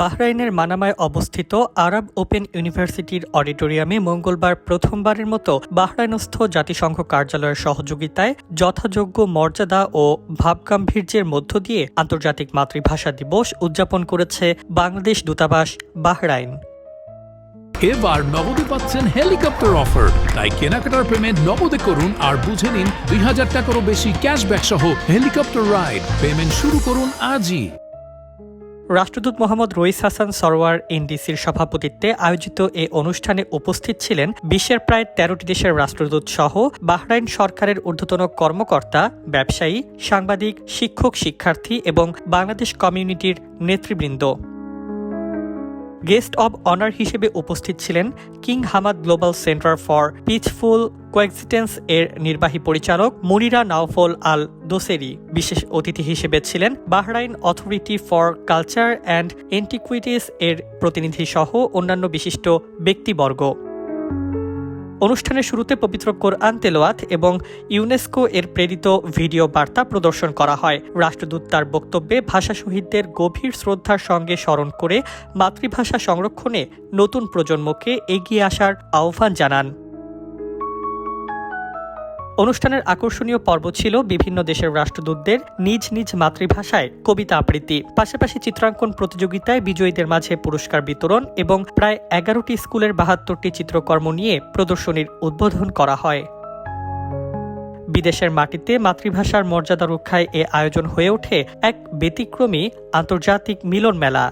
বাহরাইনের মানামায় অবস্থিত আরব ওপেন ইউনিভার্সিটির অডিটোরিয়ামে মঙ্গলবার প্রথমবারের মতো বাহরাইনস্থ জাতিসংঘ কার্যালয়ের সহযোগিতায় যথাযোগ্য মর্যাদা ও ভাবগাম্ভীর্যের মধ্য দিয়ে আন্তর্জাতিক মাতৃভাষা দিবস উদযাপন করেছে বাংলাদেশ দূতাবাস বাহরাইন। এবার নগদে পাচ্ছেন হেলিকপ্টার অফার, তাই কেনাকাটার পেমেন্ট নগদে করুন আর বুঝে নিন ২,০০০ টাকারও বেশি ক্যাশব্যাক সহ হেলিকপ্টার রাইড। পেমেন্ট শুরু করুন আজই। রাষ্ট্রদূত মোহাম্মদ রইস হাসান সরওয়ার এনডিসির সভাপতিত্বে আয়োজিত এ অনুষ্ঠানে উপস্থিত ছিলেন বিশ্বের প্রায় ১৩টি দেশের রাষ্ট্রদূত সহ বাহরাইন সরকারের ঊর্ধ্বতন কর্মকর্তা, ব্যবসায়ী, সাংবাদিক, শিক্ষক, শিক্ষার্থী এবং বাংলাদেশ কমিউনিটির নেতৃবৃন্দ। গেস্ট অব অনার হিসেবে উপস্থিত ছিলেন king Hamad global centre for peaceful coexistence এর নির্বাহী পরিচালক মুনিরা নাওফল আল দোসেরি। বিশেষ অতিথি হিসেবে ছিলেন Bahrain authority for culture and antiquities এর প্রতিনিধি সহ অন্যান্য বিশিষ্ট ব্যক্তিবর্গ। অনুষ্ঠানের শুরুতে পবিত্র কোরআন তেলাওয়াত এবং ইউনেস্কো এর প্রেরিত ভিডিও বার্তা প্রদর্শন করা হয়। রাষ্ট্রদূত তার বক্তব্যে ভাষা শহীদদের গভীর শ্রদ্ধার সঙ্গে স্মরণ করে মাতৃভাষা সংরক্ষণে নতুন প্রজন্মকে এগিয়ে আসার আহ্বান জানান। অনুষ্ঠানের আকর্ষণীয় পর্ব ছিল বিভিন্ন দেশের রাষ্ট্রদূতদের নিজ নিজ মাতৃভাষায় কবিতা আবৃত্তি, পাশাপাশি চিত্রাঙ্কন প্রতিযোগিতায় বিজয়ীদের মাঝে পুরস্কার বিতরণ এবং প্রায় ১১টি স্কুলের ৭২টি চিত্রকর্ম নিয়ে প্রদর্শনীর উদ্বোধন করা হয়। বিদেশের মাটিতে মাতৃভাষার মর্যাদা রক্ষায় এ আয়োজন হয়ে ওঠে এক ব্যতিক্রমী আন্তর্জাতিক মিলন মেলা।